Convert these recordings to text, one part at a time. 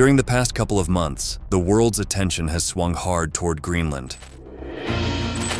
During the past couple of months, the world's attention has swung hard toward Greenland.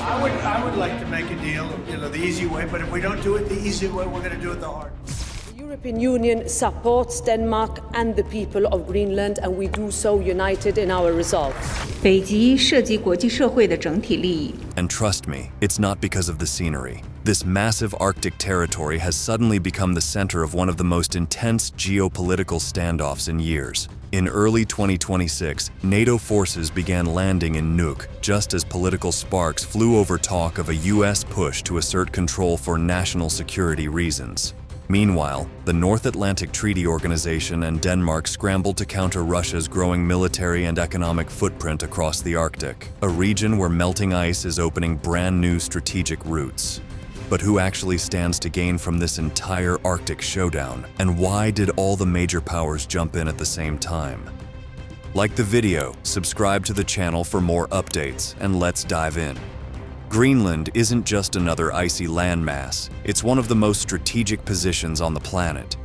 I would like to make a deal, the easy way, but if we don't do it the easy way, we're going to do it the hard way. The European Union supports Denmark and the people of Greenland, and we do so united in our resolve. 北极涉及国际社会的整体利益。 And trust me, it's not because of the scenery. This massive Arctic territory has suddenly become the center of one of the most intense geopolitical standoffs in years. In early 2026, NATO forces began landing in Nuuk, just as political sparks flew over talk of a US push to assert control for national security reasons. Meanwhile, the North Atlantic Treaty Organization and Denmark scrambled to counter Russia's growing military and economic footprint across the Arctic, a region where melting ice is opening brand new strategic routes. But who actually stands to gain from this entire Arctic showdown? And why did all the major powers jump in at the same time? Like the video, subscribe to the channel for more updates, and let's dive in. Greenland isn't just another icy landmass, it's one of the most strategic positions on the planet.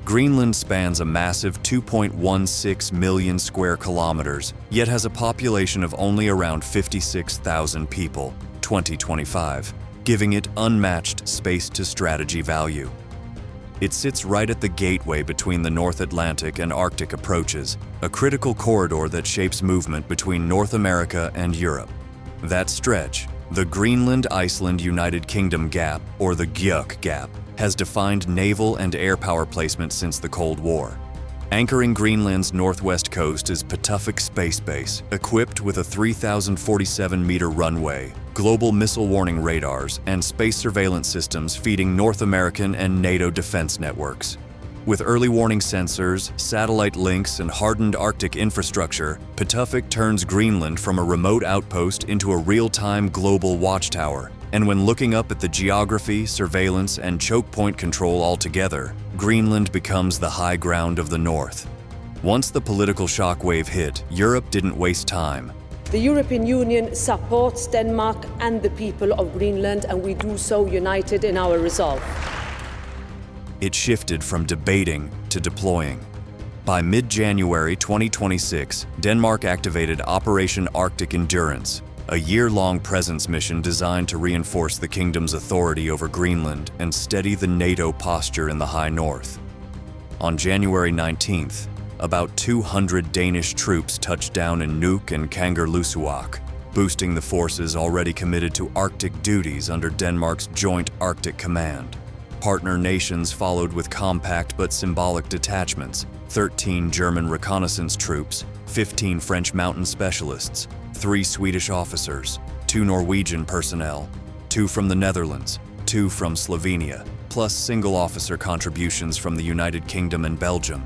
Greenland spans a massive 2.16 million square kilometers, yet has a population of only around 56,000 people, 2025. Giving it unmatched space-to-strategy value. It sits right at the gateway between the North Atlantic and Arctic approaches, a critical corridor that shapes movement between North America and Europe. That stretch, the Greenland-Iceland-United Kingdom Gap, or the Nuuk Gap, has defined naval and air power placement since the Cold War. Anchoring Greenland's northwest coast is Pituffik Space Base, equipped with a 3,047-meter runway, global missile warning radars, and space surveillance systems feeding North American and NATO defense networks. With early warning sensors, satellite links, and hardened Arctic infrastructure, Pituffik turns Greenland from a remote outpost into a real-time global watchtower. And when looking up at the geography, surveillance, and choke point control altogether, Greenland becomes the high ground of the North. Once the political shockwave hit, Europe didn't waste time. The European Union supports Denmark and the people of Greenland, and we do so united in our resolve. It shifted from debating to deploying. By mid-January 2026, Denmark activated Operation Arctic Endurance, a year-long presence mission designed to reinforce the kingdom's authority over Greenland and steady the NATO posture in the high north. On January 19th, about 200 Danish troops touched down in Nuuk and Kangerlussuaq, boosting the forces already committed to Arctic duties under Denmark's Joint Arctic Command. Partner nations followed with compact but symbolic detachments: 13 German reconnaissance troops, 15 French mountain specialists, 3 Swedish officers, 2 Norwegian personnel, 2 from the Netherlands, 2 from Slovenia, plus single officer contributions from the United Kingdom and Belgium.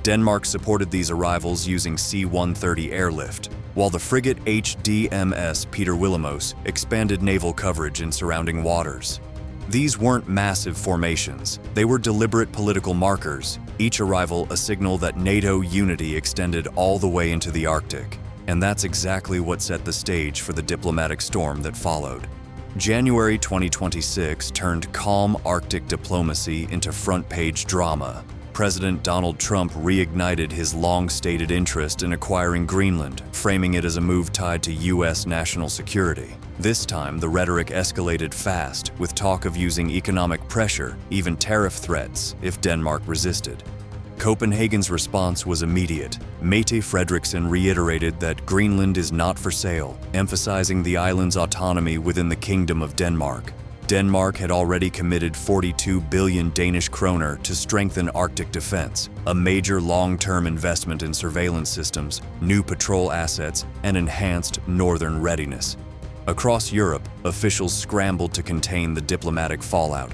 Denmark supported these arrivals using C-130 airlift, while the frigate HDMS Peter Willemoes expanded naval coverage in surrounding waters. These weren't massive formations, they were deliberate political markers, each arrival a signal that NATO unity extended all the way into the Arctic. And that's exactly what set the stage for the diplomatic storm that followed. January 2026 turned calm Arctic diplomacy into front-page drama. President Donald Trump reignited his long-stated interest in acquiring Greenland, framing it as a move tied to US national security. This time, the rhetoric escalated fast, with talk of using economic pressure, even tariff threats, if Denmark resisted. Copenhagen's response was immediate. Mette Frederiksen reiterated that Greenland is not for sale, emphasizing the island's autonomy within the Kingdom of Denmark. Denmark had already committed 42 billion Danish kroner to strengthen Arctic defense, a major long-term investment in surveillance systems, new patrol assets, and enhanced northern readiness. Across Europe, officials scrambled to contain the diplomatic fallout.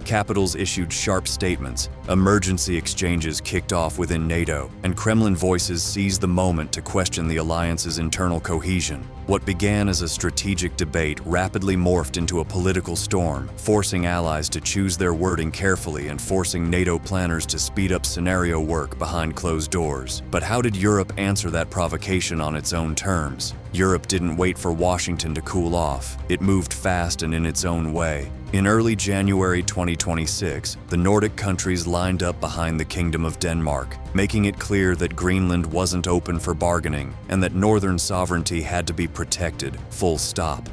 Capitals issued sharp statements, emergency exchanges kicked off within NATO, and Kremlin voices seized the moment to question the alliance's internal cohesion. What began as a strategic debate rapidly morphed into a political storm, forcing allies to choose their wording carefully and forcing NATO planners to speed up scenario work behind closed doors. But how did Europe answer that provocation on its own terms? Europe didn't wait for Washington to cool off. It moved fast and in its own way. In early January 2026, the Nordic countries lined up behind the Kingdom of Denmark, making it clear that Greenland wasn't open for bargaining and that northern sovereignty had to be protected, full stop.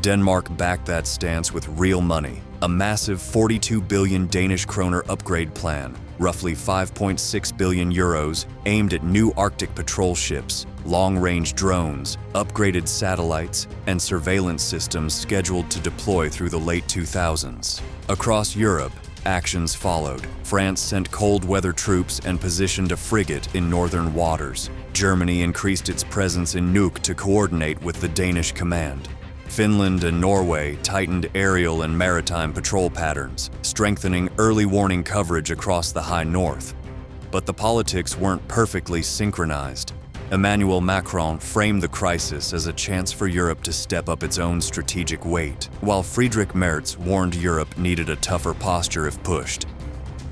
Denmark backed that stance with real money, a massive 42 billion Danish kroner upgrade plan, roughly 5.6 billion euros, aimed at new Arctic patrol ships, long-range drones, upgraded satellites, and surveillance systems scheduled to deploy through the late 2000s. Across Europe, actions followed. France sent cold-weather troops and positioned a frigate in northern waters. Germany increased its presence in Nuuk to coordinate with the Danish command. Finland and Norway tightened aerial and maritime patrol patterns, strengthening early warning coverage across the high north. But the politics weren't perfectly synchronized. Emmanuel Macron framed the crisis as a chance for Europe to step up its own strategic weight, while Friedrich Merz warned Europe needed a tougher posture if pushed.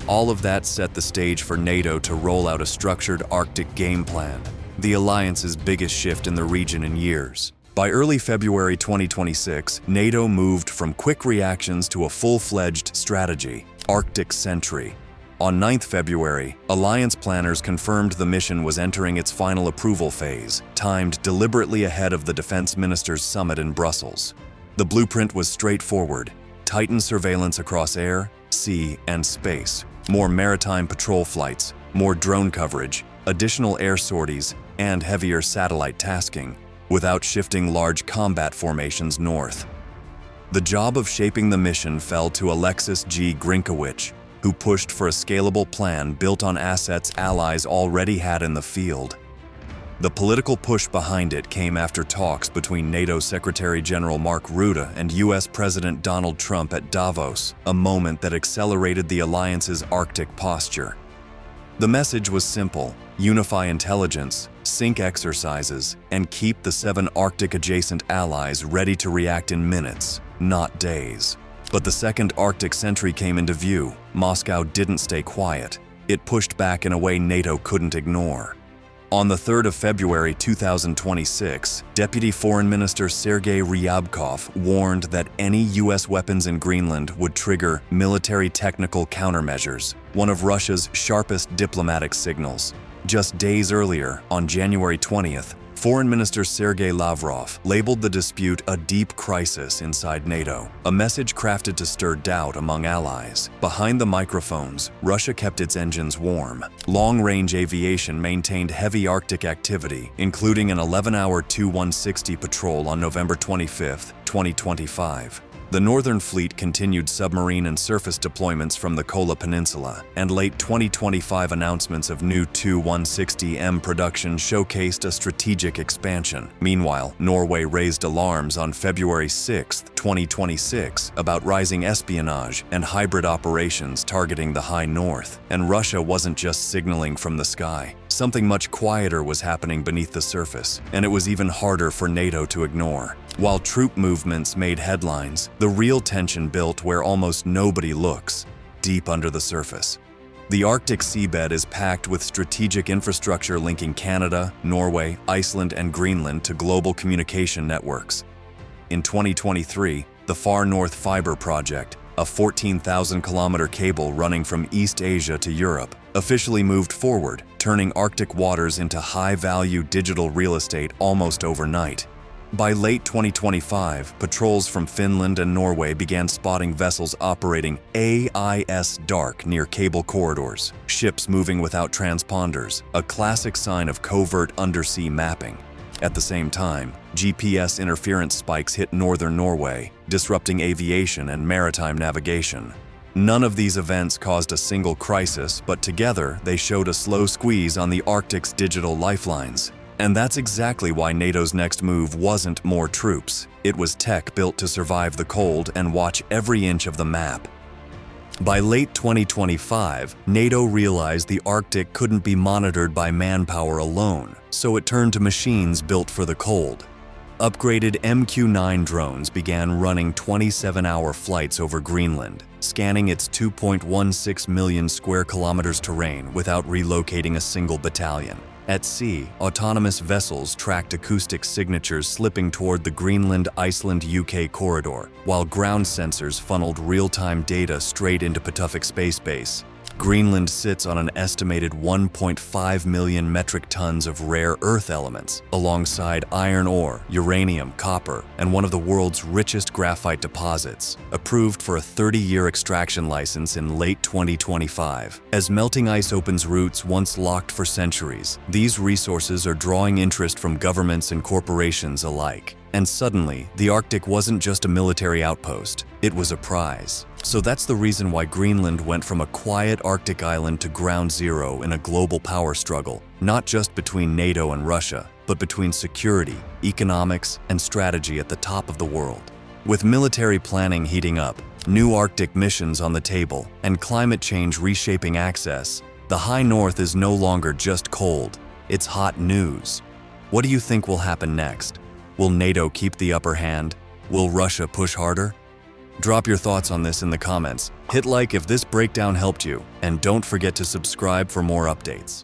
All of that set the stage for NATO to roll out a structured Arctic game plan, the alliance's biggest shift in the region in years. By early February 2026, NATO moved from quick reactions to a full-fledged strategy, Arctic Sentry. On 9th February, alliance planners confirmed the mission was entering its final approval phase, timed deliberately ahead of the defense ministers' summit in Brussels. The blueprint was straightforward: tighten surveillance across air, sea, and space, more maritime patrol flights, more drone coverage, additional air sorties, and heavier satellite tasking, without shifting large combat formations north. The job of shaping the mission fell to Alexis G. Grinkewicz, who pushed for a scalable plan built on assets allies already had in the field. The political push behind it came after talks between NATO Secretary General Mark Rutte and US President Donald Trump at Davos, a moment that accelerated the alliance's Arctic posture. The message was simple: unify intelligence, sync exercises, and keep the 7 Arctic-adjacent allies ready to react in minutes, not days. But the second Arctic Sentry came into view, Moscow didn't stay quiet. It pushed back in a way NATO couldn't ignore. On the 3rd of February 2026, Deputy Foreign Minister Sergei Ryabkov warned that any US weapons in Greenland would trigger military technical countermeasures, one of Russia's sharpest diplomatic signals. Just days earlier, on January 20th, Foreign Minister Sergei Lavrov labeled the dispute a deep crisis inside NATO, a message crafted to stir doubt among allies. Behind the microphones, Russia kept its engines warm. Long-range aviation maintained heavy Arctic activity, including an 11-hour Tu-160 patrol on November 25, 2025. The Northern Fleet continued submarine and surface deployments from the Kola Peninsula, and late 2025 announcements of new Tu-160M production showcased a strategic expansion. Meanwhile, Norway raised alarms on February 6, 2026, about rising espionage and hybrid operations targeting the high north. And Russia wasn't just signaling from the sky. Something much quieter was happening beneath the surface, and it was even harder for NATO to ignore. While troop movements made headlines, the real tension built where almost nobody looks, deep under the surface. The Arctic seabed is packed with strategic infrastructure linking Canada, Norway, Iceland, and Greenland to global communication networks. In 2023, the Far North Fiber Project, a 14,000-kilometer cable running from East Asia to Europe, officially moved forward, turning Arctic waters into high-value digital real estate almost overnight. By late 2025, patrols from Finland and Norway began spotting vessels operating AIS dark near cable corridors, ships moving without transponders, a classic sign of covert undersea mapping. At the same time, GPS interference spikes hit northern Norway, disrupting aviation and maritime navigation. None of these events caused a single crisis, but together they showed a slow squeeze on the Arctic's digital lifelines. And that's exactly why NATO's next move wasn't more troops. It was tech built to survive the cold and watch every inch of the map. By late 2025, NATO realized the Arctic couldn't be monitored by manpower alone, so it turned to machines built for the cold. Upgraded MQ-9 drones began running 27-hour flights over Greenland, scanning its 2.16 million square kilometers terrain without relocating a single battalion. At sea, autonomous vessels tracked acoustic signatures slipping toward the Greenland-Iceland-UK corridor, while ground sensors funneled real-time data straight into Patuffik Space Base. Greenland sits on an estimated 1.5 million metric tons of rare earth elements, alongside iron ore, uranium, copper, and one of the world's richest graphite deposits, approved for a 30-year extraction license in late 2025. As melting ice opens routes once locked for centuries, these resources are drawing interest from governments and corporations alike. And suddenly, the Arctic wasn't just a military outpost, it was a prize. So that's the reason why Greenland went from a quiet Arctic island to ground zero in a global power struggle, not just between NATO and Russia, but between security, economics, and strategy at the top of the world. With military planning heating up, new Arctic missions on the table, and climate change reshaping access, the High North is no longer just cold, it's hot news. What do you think will happen next? Will NATO keep the upper hand? Will Russia push harder? Drop your thoughts on this in the comments. Hit like if this breakdown helped you, and don't forget to subscribe for more updates.